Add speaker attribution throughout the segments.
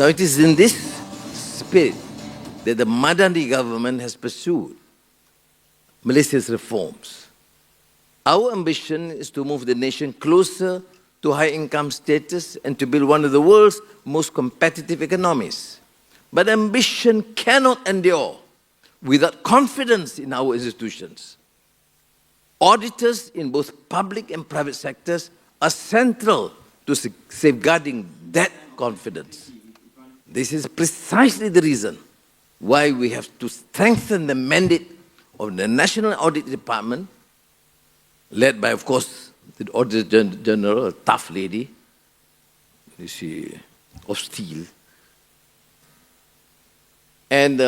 Speaker 1: Now it is in this spirit that the Madani government has pursued Malaysia's reforms. Our ambition is to move the nation closer to high income status and to build one of the world's most competitive economies. But ambition cannot endure without confidence in our institutions. Auditors in both public and private sectors are central to safeguarding that confidence. This is precisely the reason why we have to strengthen the mandate of the National Audit Department, led by, of course, the Auditor General, a tough lady, she of steel. And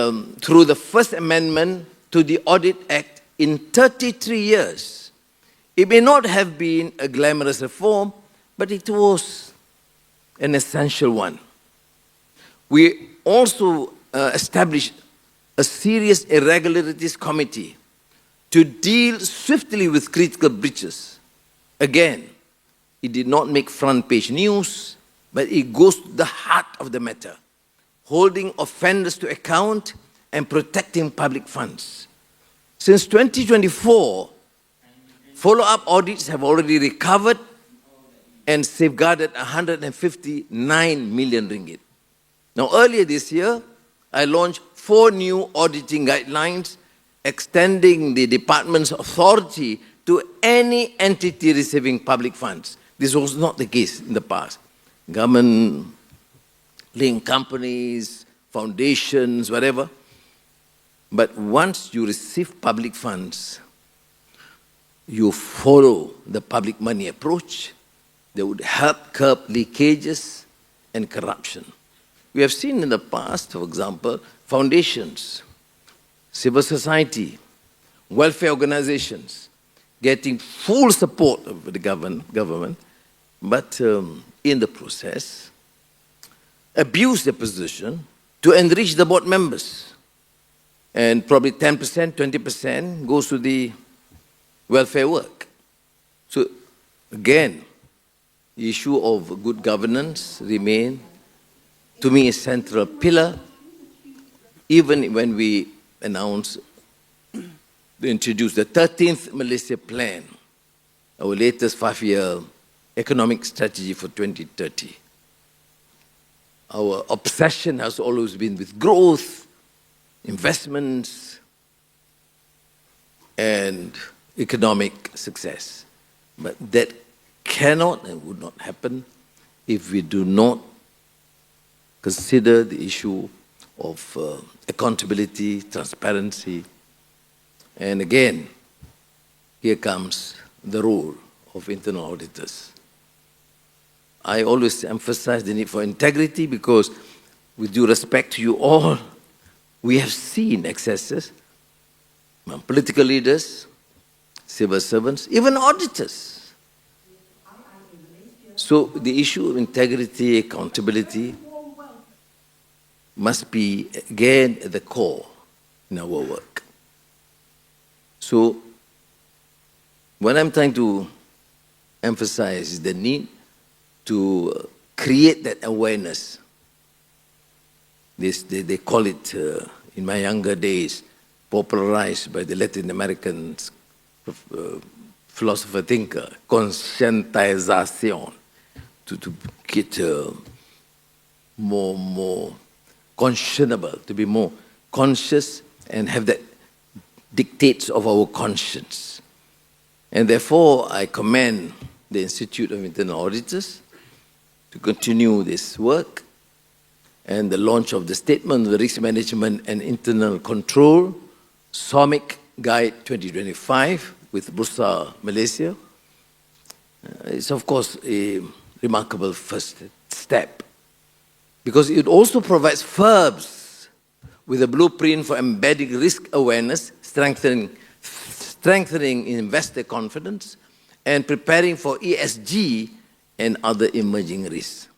Speaker 1: through the first amendment to the Audit Act in 33 years, it may not have been a glamorous reform, but it was an essential one. We also established a serious irregularities committee to deal swiftly with critical breaches. Again, it did not make front page news, but it goes to the heart of the matter, holding offenders to account and protecting public funds. Since 2024, follow-up audits have already recovered and safeguarded 159 million ringgit. Now, earlier this year, I launched 4 new auditing guidelines extending the department's authority to any entity receiving public funds. This was not the case in the past. Government-linked companies, foundations, whatever. But once you receive public funds, you follow the public money approach that would help curb leakages and corruption. We have seen in the past, for example, foundations, civil society, welfare organizations getting full support of the government, but in the process, abuse their position to enrich the board members. And probably 10%, 20% goes to the welfare work. So again, the issue of good governance remains, to me, a central pillar, even when we introduced the 13th Malaysia Plan, our latest 5-year economic strategy for 2030. Our obsession has always been with growth, investments, and economic success. But that cannot and would not happen if we do not consider the issue of accountability, transparency. And again, here comes the role of internal auditors. I always emphasize the need for integrity because, with due respect to you all, we have seen excesses among political leaders, civil servants, even auditors. So the issue of integrity, accountability must be, again, at the core in our work. So what I'm trying to emphasize is the need to create that awareness. They call it, in my younger days, popularized by the Latin American philosopher thinker, conscientization, to get more conscionable, to be more conscious and have that dictates of our conscience. And therefore, I commend the Institute of Internal Auditors to continue this work, and the launch of the Statement of Risk Management and Internal Control, SOMIC Guide 2025 with Bursa Malaysia. It's of course a remarkable first step, because it also provides firms with a blueprint for embedding risk awareness, strengthening investor confidence, and preparing for ESG and other emerging risks.